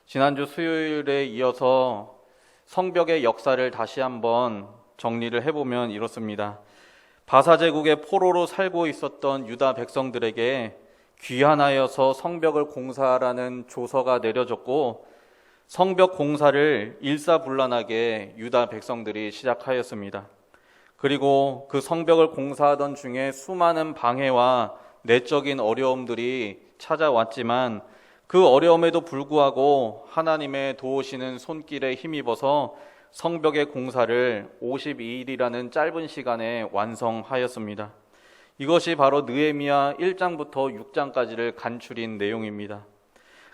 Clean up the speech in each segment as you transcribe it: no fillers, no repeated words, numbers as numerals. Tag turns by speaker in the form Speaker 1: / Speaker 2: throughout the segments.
Speaker 1: 지난주 수요일에 이어서 성벽의 역사를 다시 한번 정리를 해보면 이렇습니다. 바사제국의 포로로 살고 있었던 유다 백성들에게 귀환하여서 성벽을 공사하라는 조서가 내려졌고, 성벽 공사를 일사불란하게 유다 백성들이 시작하였습니다. 그리고 그 성벽을 공사하던 중에 수많은 방해와 내적인 어려움들이 찾아왔지만, 그 어려움에도 불구하고 하나님의 도우시는 손길에 힘입어서 성벽의 공사를 52일이라는 짧은 시간에 완성하였습니다. 이것이 바로 느헤미야 1장부터 6장까지를 간추린 내용입니다.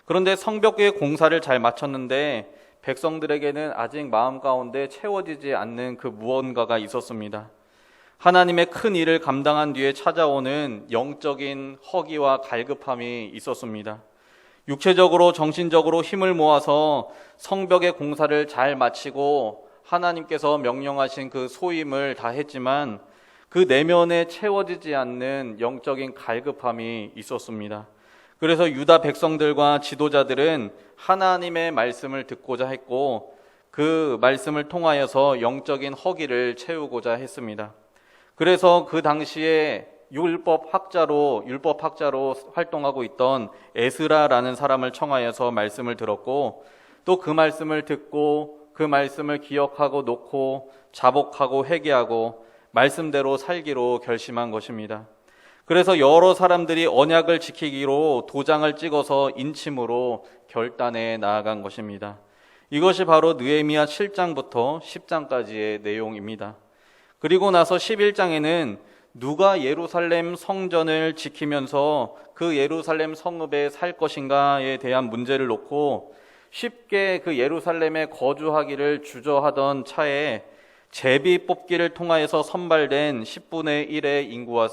Speaker 1: 그런데 성벽의 공사를 잘 마쳤는데 백성들에게는 아직 마음 가운데 채워지지 않는 그 무언가가 있었습니다. 하나님의 큰 일을 감당한 뒤에 찾아오는 영적인 허기와 갈급함이 있었습니다. 육체적으로 정신적으로 힘을 모아서 성벽의 공사를 잘 마치고 하나님께서 명령하신 그 소임을 다 했지만 그 내면에 채워지지 않는 영적인 갈급함이 있었습니다. 그래서 유다 백성들과 지도자들은 하나님의 말씀을 듣고자 했고, 그 말씀을 통하여서 영적인 허기를 채우고자 했습니다. 그래서 그 당시에 율법 학자로 활동하고 있던 에스라라는 사람을 청하여서 말씀을 들었고, 또 그 말씀을 듣고 그 말씀을 기억하고 놓고 자복하고 회개하고 말씀대로 살기로 결심한 것입니다. 그래서 여러 사람들이 언약을 지키기로 도장을 찍어서 인침으로 결단에 나아간 것입니다. 이것이 바로 느헤미야 7장부터 10장까지의 내용입니다. 그리고 나서 11장에는 누가 예루살렘 성전을 지키면서 그 예루살렘 성읍에 살 것인가에 대한 문제를 놓고 쉽게 그 예루살렘에 거주하기를 주저하던 차에 제비 뽑기를 통하여서 선발된 10분의 1의 인구와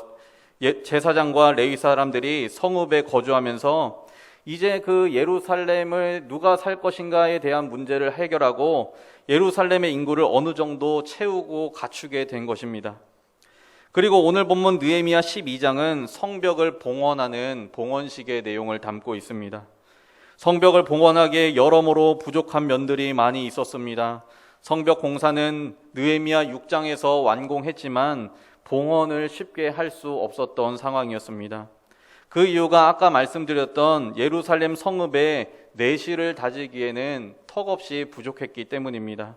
Speaker 1: 제사장과 레위 사람들이 성읍에 거주하면서 이제 그 예루살렘을 누가 살 것인가에 대한 문제를 해결하고 예루살렘의 인구를 어느 정도 채우고 갖추게 된 것입니다. 그리고 오늘 본문 느헤미야 12장은 성벽을 봉헌하는 봉헌식의 내용을 담고 있습니다. 성벽을 봉헌하기에 여러모로 부족한 면들이 많이 있었습니다. 성벽 공사는 느헤미야 6장에서 완공했지만 봉헌을 쉽게 할 수 없었던 상황이었습니다. 그 이유가 아까 말씀드렸던 예루살렘 성읍의 내실을 다지기에는 턱없이 부족했기 때문입니다.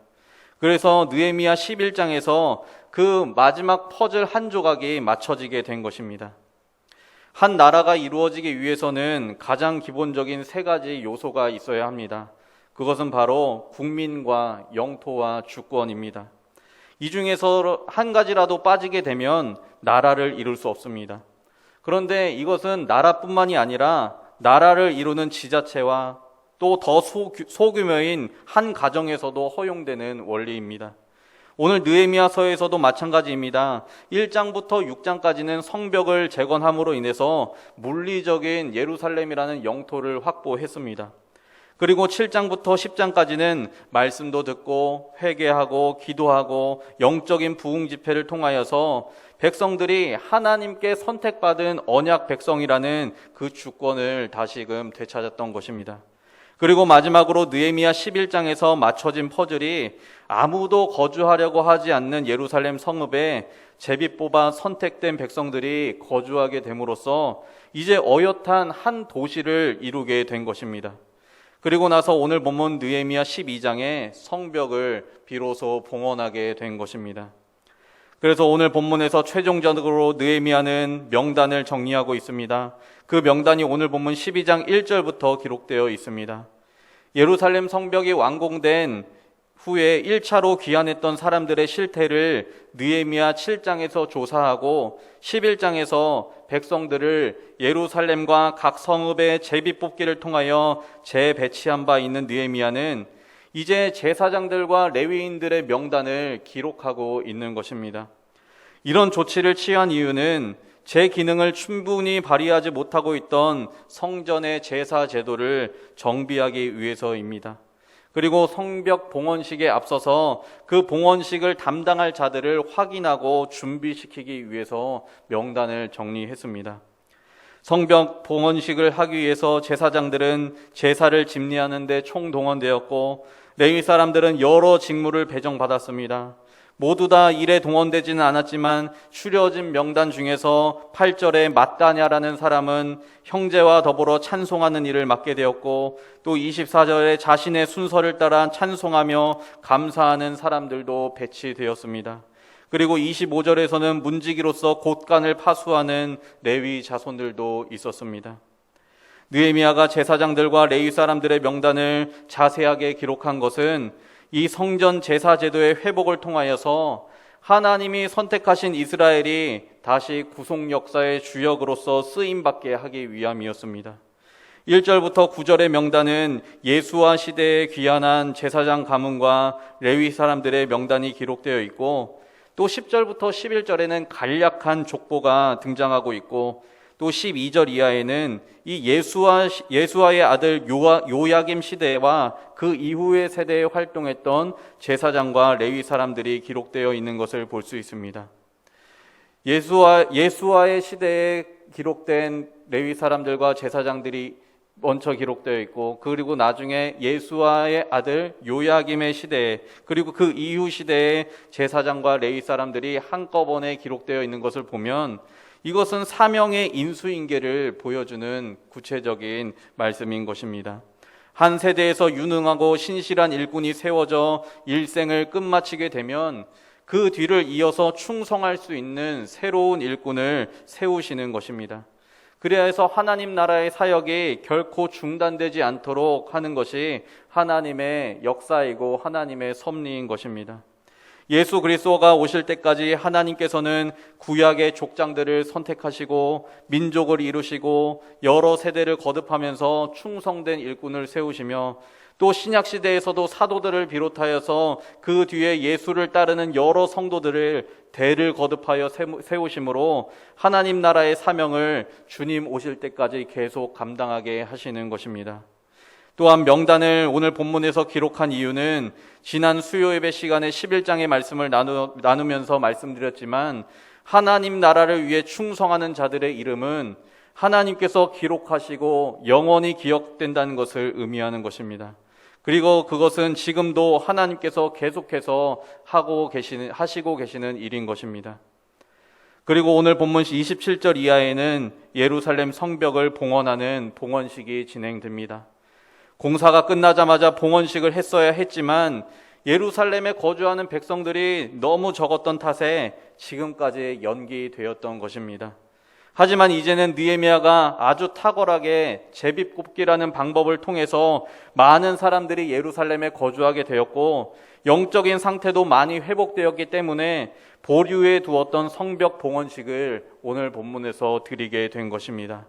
Speaker 1: 그래서 느헤미야 11장에서 그 마지막 퍼즐 한 조각이 맞춰지게 된 것입니다. 한 나라가 이루어지기 위해서는 가장 기본적인 세 가지 요소가 있어야 합니다. 그것은 바로 국민과 영토와 주권입니다. 이 중에서 한 가지라도 빠지게 되면 나라를 이룰 수 없습니다. 그런데 이것은 나라뿐만이 아니라 나라를 이루는 지자체와 또 더 소규모인 한 가정에서도 허용되는 원리입니다. 오늘 느헤미야서에서도 마찬가지입니다. 1장부터 6장까지는 성벽을 재건함으로 인해서 물리적인 예루살렘이라는 영토를 확보했습니다. 그리고 7장부터 10장까지는 말씀도 듣고 회개하고 기도하고 영적인 부흥 집회를 통하여서 백성들이 하나님께 선택받은 언약 백성이라는 그 주권을 다시금 되찾았던 것입니다. 그리고 마지막으로 느헤미야 11장에서 맞춰진 퍼즐이 아무도 거주하려고 하지 않는 예루살렘 성읍에 제비 뽑아 선택된 백성들이 거주하게 됨으로써 이제 어엿한 한 도시를 이루게 된 것입니다. 그리고 나서 오늘 본문 느헤미야 12장에 성벽을 비로소 봉헌하게 된 것입니다. 그래서 오늘 본문에서 최종적으로 느헤미야는 명단을 정리하고 있습니다. 그 명단이 오늘 본문 12장 1절부터 기록되어 있습니다. 예루살렘 성벽이 완공된 후에 1차로 귀환했던 사람들의 실태를 느헤미야 7장에서 조사하고 11장에서 백성들을 예루살렘과 각 성읍의 제비 뽑기를 통하여 재배치한 바 있는 느헤미야는 이제 제사장들과 레위인들의 명단을 기록하고 있는 것입니다. 이런 조치를 취한 이유는 제 기능을 충분히 발휘하지 못하고 있던 성전의 제사 제도를 정비하기 위해서입니다. 그리고 성벽 봉헌식에 앞서서 그 봉헌식을 담당할 자들을 확인하고 준비시키기 위해서 명단을 정리했습니다. 성벽 봉헌식을 하기 위해서 제사장들은 제사를 집리하는 데 총동원되었고 레위 사람들은 여러 직무를 배정받았습니다. 모두 다 일에 동원되지는 않았지만 추려진 명단 중에서 8절에 mat다냐라는 사람은 형제와 더불어 찬송하는 일을 맡게 되었고, 또 24절에 자신의 순서를 따라 찬송하며 감사하는 사람들도 배치되었습니다. 그리고 25절에서는 문지기로서 곳간을 파수하는 레위 자손들도 있었습니다. 느헤미야가 제사장들과 레위 사람들의 명단을 자세하게 기록한 것은 이 성전 제사 제도의 회복을 통하여서 하나님이 선택하신 이스라엘이 다시 구속 역사의 주역으로서 쓰임받게 하기 위함이었습니다. 1절부터 9절의 명단은 예수와 시대에 귀환한 제사장 가문과 레위 사람들의 명단이 기록되어 있고, 또 10절부터 11절에는 간략한 족보가 등장하고 있고, 또 12절 이하에는 이 예수와의 아들 요야김 시대와 그 이후의 세대에 활동했던 제사장과 레위 사람들이 기록되어 있는 것을 볼 수 있습니다. 예수와의 시대에 기록된 레위 사람들과 제사장들이 먼저 기록되어 있고, 그리고 나중에 예수와의 아들 요야김의 시대에, 그리고 그 이후 시대에 제사장과 레위 사람들이 한꺼번에 기록되어 있는 것을 보면 이것은 사명의 인수인계를 보여주는 구체적인 말씀인 것입니다. 한 세대에서 유능하고 신실한 일꾼이 세워져 일생을 끝마치게 되면 그 뒤를 이어서 충성할 수 있는 새로운 일꾼을 세우시는 것입니다. 그래야 해서 하나님 나라의 사역이 결코 중단되지 않도록 하는 것이 하나님의 역사이고 하나님의 섭리인 것입니다. 예수 그리스도가 오실 때까지 하나님께서는 구약의 족장들을 선택하시고 민족을 이루시고 여러 세대를 거듭하면서 충성된 일꾼을 세우시며, 또 신약 시대에서도 사도들을 비롯하여서 그 뒤에 예수를 따르는 여러 성도들을 대를 거듭하여 세우심으로 하나님 나라의 사명을 주님 오실 때까지 계속 감당하게 하시는 것입니다. 또한 명단을 오늘 본문에서 기록한 이유는 지난 수요 예배 시간에 11장의 말씀을 나누면서 말씀드렸지만, 하나님 나라를 위해 충성하는 자들의 이름은 하나님께서 기록하시고 영원히 기억된다는 것을 의미하는 것입니다. 그리고 그것은 지금도 하나님께서 계속해서 하시고 계시는 일인 것입니다. 그리고 오늘 본문 27절 이하에는 예루살렘 성벽을 봉헌하는 봉헌식이 진행됩니다. 공사가 끝나자마자 봉헌식을 했어야 했지만 예루살렘에 거주하는 백성들이 너무 적었던 탓에 지금까지 연기되었던 것입니다. 하지만 이제는 느헤미야가 아주 탁월하게 제비뽑기라는 방법을 통해서 많은 사람들이 예루살렘에 거주하게 되었고, 영적인 상태도 많이 회복되었기 때문에 보류해 두었던 성벽 봉헌식을 오늘 본문에서 드리게 된 것입니다.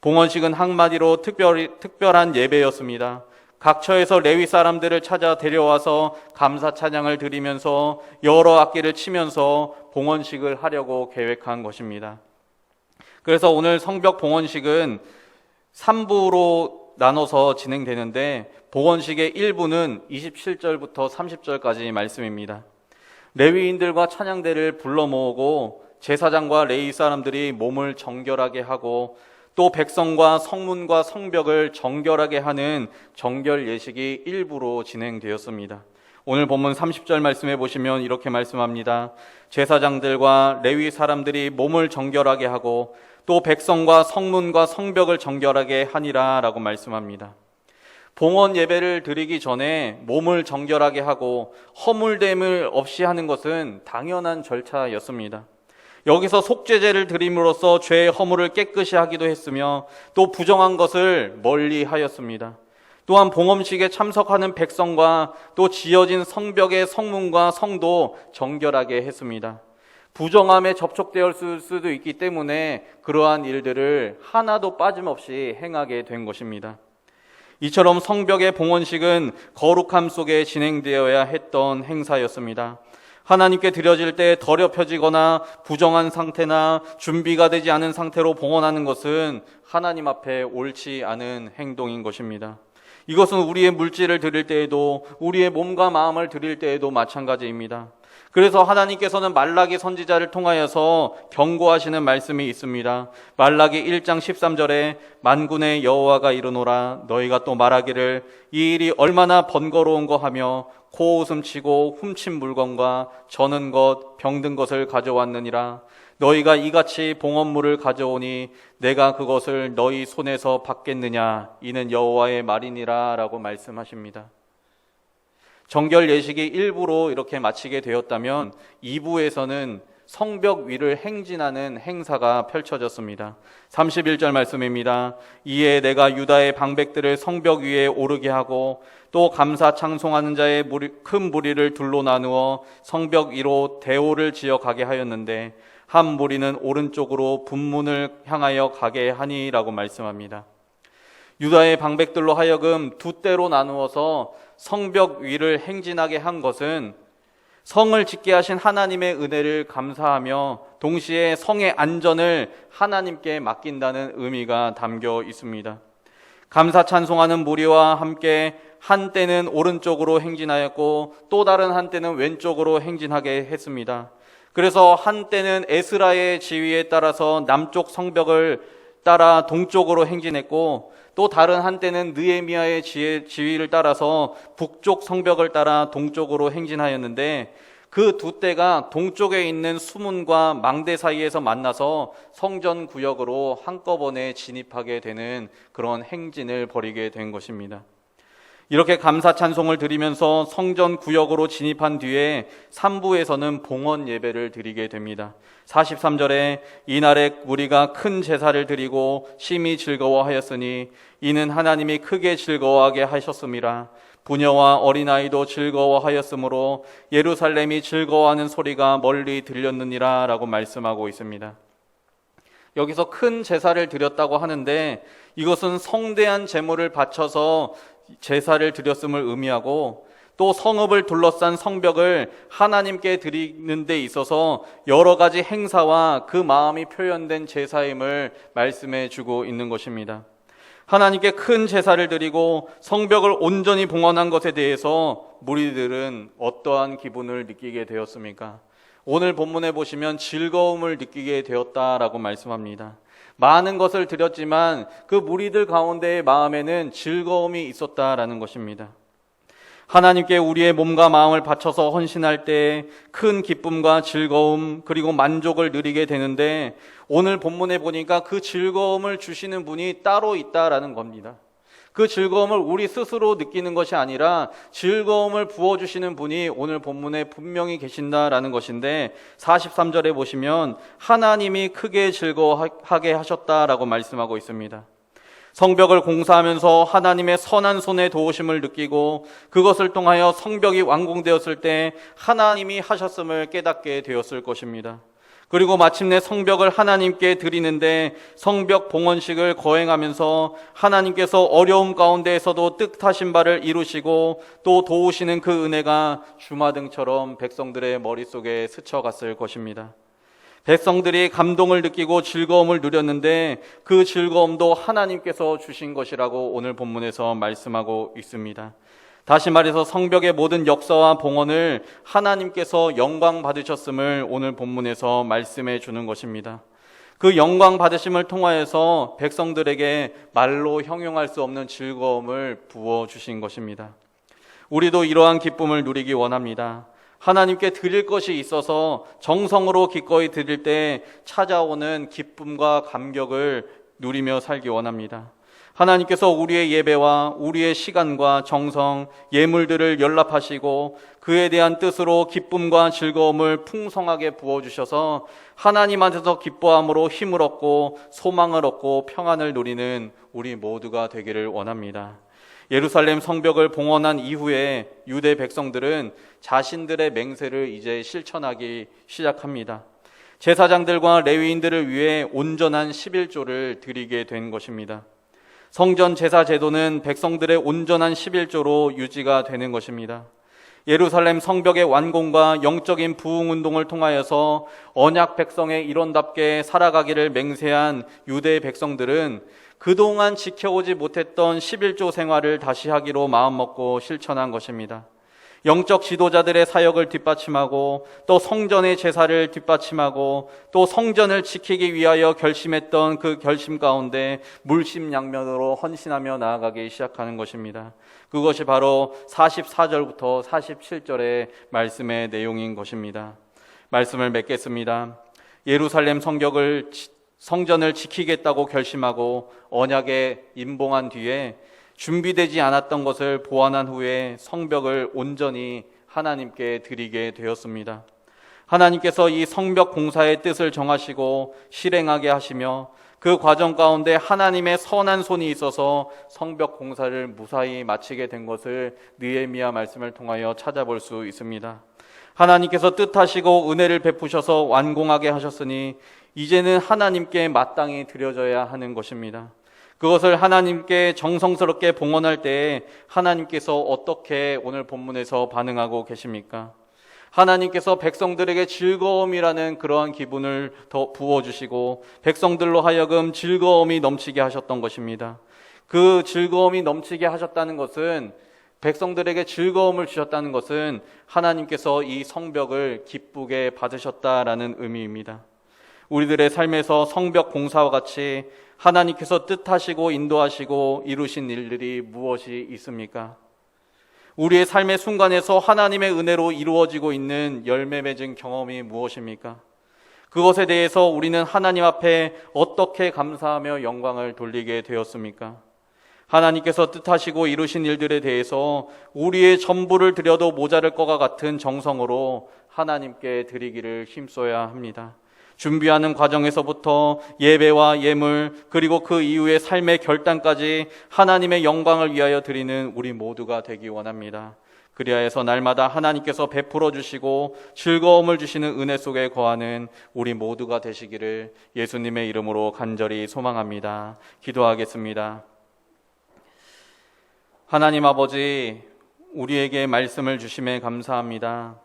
Speaker 1: 봉헌식은 한마디로 특별한 예배였습니다. 각 처에서 레위 사람들을 찾아 데려와서 감사 찬양을 드리면서 여러 악기를 치면서 봉헌식을 하려고 계획한 것입니다. 그래서 오늘 성벽 봉헌식은 3부로 나눠서 진행되는데, 봉헌식의 1부는 27절부터 30절까지 말씀입니다. 레위인들과 찬양대를 불러 모으고 제사장과 레위 사람들이 몸을 정결하게 하고, 또 백성과 성문과 성벽을 정결하게 하는 정결 예식이 일부로 진행되었습니다. 오늘 본문 30절 말씀해 보시면 이렇게 말씀합니다. 제사장들과 레위 사람들이 몸을 정결하게 하고 또 백성과 성문과 성벽을 정결하게 하니라 라고 말씀합니다. 봉헌 예배를 드리기 전에 몸을 정결하게 하고 허물됨을 없이 하는 것은 당연한 절차였습니다. 여기서 속죄제를 드림으로써 죄의 허물을 깨끗이 하기도 했으며, 또 부정한 것을 멀리 하였습니다. 또한 봉헌식에 참석하는 백성과 또 지어진 성벽의 성문과 성도 정결하게 했습니다. 부정함에 접촉되어 수도 있기 때문에 그러한 일들을 하나도 빠짐없이 행하게 된 것입니다. 이처럼 성벽의 봉헌식은 거룩함 속에 진행되어야 했던 행사였습니다. 하나님께 드려질 때 더럽혀지거나 부정한 상태나 준비가 되지 않은 상태로 봉헌하는 것은 하나님 앞에 옳지 않은 행동인 것입니다. 이것은 우리의 물질을 드릴 때에도, 우리의 몸과 마음을 드릴 때에도 마찬가지입니다. 그래서 하나님께서는 말라기 선지자를 통하여서 경고하시는 말씀이 있습니다. 말라기 1장 13절에 만군의 여호와가 이르노라 너희가 또 말하기를 이 일이 얼마나 번거로운가 하며 코웃음 치고 훔친 물건과 저는 것 병든 것을 가져왔느니라. 너희가 이같이 봉헌물을 가져오니 내가 그것을 너희 손에서 받겠느냐 이는 여호와의 말이니라 라고 말씀하십니다. 정결 예식이 1부로 이렇게 마치게 되었다면 2부에서는 성벽 위를 행진하는 행사가 펼쳐졌습니다. 31절 말씀입니다. 이에 내가 유다의 방백들을 성벽 위에 오르게 하고 또 감사 창송하는 자의 큰 무리를 둘로 나누어 성벽 위로 대오를 지어 가게 하였는데 한 무리는 오른쪽으로 분문을 향하여 가게 하니라고 말씀합니다. 유다의 방백들로 하여금 두 때로 나누어서 성벽 위를 행진하게 한 것은 성을 짓게 하신 하나님의 은혜를 감사하며 동시에 성의 안전을 하나님께 맡긴다는 의미가 담겨 있습니다. 감사 찬송하는 무리와 함께 한때는 오른쪽으로 행진하였고 또 다른 한때는 왼쪽으로 행진하게 했습니다. 그래서 한때는 에스라의 지휘에 따라서 남쪽 성벽을 따라 동쪽으로 행진했고 또 다른 한때는 느헤미야의 지휘를 따라서 북쪽 성벽을 따라 동쪽으로 행진하였는데 그 두 때가 동쪽에 있는 수문과 망대 사이에서 만나서 성전 구역으로 한꺼번에 진입하게 되는 그런 행진을 벌이게 된 것입니다. 이렇게 감사 찬송을 드리면서 성전 구역으로 진입한 뒤에 3부에서는 봉헌 예배를 드리게 됩니다. 43절에 이날에 우리가 큰 제사를 드리고 심히 즐거워하였으니 이는 하나님이 크게 즐거워하게 하셨음이라. 부녀와 어린아이도 즐거워하였으므로 예루살렘이 즐거워하는 소리가 멀리 들렸느니라 라고 말씀하고 있습니다. 여기서 큰 제사를 드렸다고 하는데 이것은 성대한 제물을 바쳐서 제사를 드렸음을 의미하고 또 성읍을 둘러싼 성벽을 하나님께 드리는 데 있어서 여러 가지 행사와 그 마음이 표현된 제사임을 말씀해 주고 있는 것입니다. 하나님께 큰 제사를 드리고 성벽을 온전히 봉헌한 것에 대해서 무리들은 어떠한 기분을 느끼게 되었습니까? 오늘 본문에 보시면 즐거움을 느끼게 되었다라고 말씀합니다. 많은 것을 드렸지만 그 무리들 가운데의 마음에는 즐거움이 있었다라는 것입니다. 하나님께 우리의 몸과 마음을 바쳐서 헌신할 때 큰 기쁨과 즐거움 그리고 만족을 누리게 되는데 오늘 본문에 보니까 그 즐거움을 주시는 분이 따로 있다라는 겁니다. 그 즐거움을 우리 스스로 느끼는 것이 아니라 즐거움을 부어주시는 분이 오늘 본문에 분명히 계신다라는 것인데 43절에 보시면 하나님이 크게 즐거워하게 하셨다라고 말씀하고 있습니다. 성벽을 공사하면서 하나님의 선한 손의 도우심을 느끼고 그것을 통하여 성벽이 완공되었을 때 하나님이 하셨음을 깨닫게 되었을 것입니다. 그리고 마침내 성벽을 하나님께 드리는데 성벽 봉헌식을 거행하면서 하나님께서 어려움 가운데에서도 뜻하신 바를 이루시고 또 도우시는 그 은혜가 주마등처럼 백성들의 머릿속에 스쳐갔을 것입니다. 백성들이 감동을 느끼고 즐거움을 누렸는데 그 즐거움도 하나님께서 주신 것이라고 오늘 본문에서 말씀하고 있습니다. 다시 말해서 성벽의 모든 역사와 봉헌을 하나님께서 영광 받으셨음을 오늘 본문에서 말씀해 주는 것입니다. 그 영광 받으심을 통하여서 백성들에게 말로 형용할 수 없는 즐거움을 부어주신 것입니다. 우리도 이러한 기쁨을 누리기 원합니다. 하나님께 드릴 것이 있어서 정성으로 기꺼이 드릴 때 찾아오는 기쁨과 감격을 누리며 살기 원합니다. 하나님께서 우리의 예배와 우리의 시간과 정성, 예물들을 연락하시고 그에 대한 뜻으로 기쁨과 즐거움을 풍성하게 부어주셔서 하나님 안에서 기뻐함으로 힘을 얻고 소망을 얻고 평안을 누리는 우리 모두가 되기를 원합니다. 예루살렘 성벽을 봉헌한 이후에 유대 백성들은 자신들의 맹세를 이제 실천하기 시작합니다. 제사장들과 레위인들을 위해 온전한 11조를 드리게 된 것입니다. 성전 제사 제도는 백성들의 온전한 11조로 유지가 되는 것입니다. 예루살렘 성벽의 완공과 영적인 부흥 운동을 통하여서 언약 백성의 일원답게 살아가기를 맹세한 유대 백성들은 그동안 지켜오지 못했던 11조 생활을 다시 하기로 마음먹고 실천한 것입니다. 영적 지도자들의 사역을 뒷받침하고 또 성전의 제사를 뒷받침하고 또 성전을 지키기 위하여 결심했던 그 결심 가운데 물심양면으로 헌신하며 나아가기 시작하는 것입니다. 그것이 바로 44절부터 47절의 말씀의 내용인 것입니다. 말씀을 맺겠습니다. 예루살렘 성전을 지키겠다고 결심하고 언약에 임봉한 뒤에 준비되지 않았던 것을 보완한 후에 성벽을 온전히 하나님께 드리게 되었습니다. 하나님께서 이 성벽 공사의 뜻을 정하시고 실행하게 하시며 그 과정 가운데 하나님의 선한 손이 있어서 성벽 공사를 무사히 마치게 된 것을 느헤미야 말씀을 통하여 찾아볼 수 있습니다. 하나님께서 뜻하시고 은혜를 베푸셔서 완공하게 하셨으니 이제는 하나님께 마땅히 드려져야 하는 것입니다. 그것을 하나님께 정성스럽게 봉헌할 때에 하나님께서 어떻게 오늘 본문에서 반응하고 계십니까? 하나님께서 백성들에게 즐거움이라는 그러한 기분을 더 부어주시고 백성들로 하여금 즐거움이 넘치게 하셨던 것입니다. 그 즐거움이 넘치게 하셨다는 것은, 백성들에게 즐거움을 주셨다는 것은 하나님께서 이 성벽을 기쁘게 받으셨다라는 의미입니다. 우리들의 삶에서 성벽 공사와 같이 하나님께서 뜻하시고 인도하시고 이루신 일들이 무엇이 있습니까? 우리의 삶의 순간에서 하나님의 은혜로 이루어지고 있는 열매 맺은 경험이 무엇입니까? 그것에 대해서 우리는 하나님 앞에 어떻게 감사하며 영광을 돌리게 되었습니까? 하나님께서 뜻하시고 이루신 일들에 대해서 우리의 전부를 드려도 모자랄 것과 같은 정성으로 하나님께 드리기를 힘써야 합니다. 준비하는 과정에서부터 예배와 예물, 그리고 그 이후의 삶의 결단까지 하나님의 영광을 위하여 드리는 우리 모두가 되기 원합니다. 그리하여서 날마다 하나님께서 베풀어 주시고 즐거움을 주시는 은혜 속에 거하는 우리 모두가 되시기를 예수님의 이름으로 간절히 소망합니다. 기도하겠습니다. 하나님 아버지, 우리에게 말씀을 주심에 감사합니다.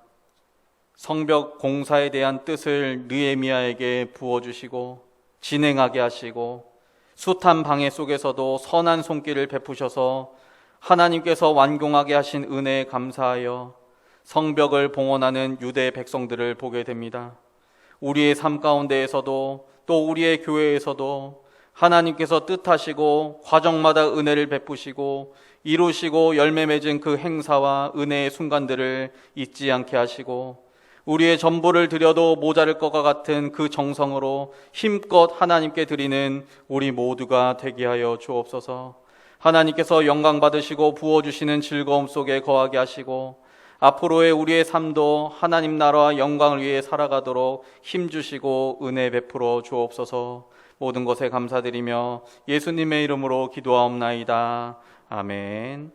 Speaker 1: 성벽 공사에 대한 뜻을 느헤미야에게 부어주시고 진행하게 하시고 숱한 방해 속에서도 선한 손길을 베푸셔서 하나님께서 완공하게 하신 은혜에 감사하여 성벽을 봉헌하는 유대 백성들을 보게 됩니다. 우리의 삶 가운데에서도 또 우리의 교회에서도 하나님께서 뜻하시고 과정마다 은혜를 베푸시고 이루시고 열매 맺은 그 행사와 은혜의 순간들을 잊지 않게 하시고 우리의 전부를 드려도 모자랄 것과 같은 그 정성으로 힘껏 하나님께 드리는 우리 모두가 되게 하여 주옵소서. 하나님께서 영광 받으시고 부어주시는 즐거움 속에 거하게 하시고 앞으로의 우리의 삶도 하나님 나라와 영광을 위해 살아가도록 힘주시고 은혜 베풀어 주옵소서. 모든 것에 감사드리며 예수님의 이름으로 기도하옵나이다. 아멘.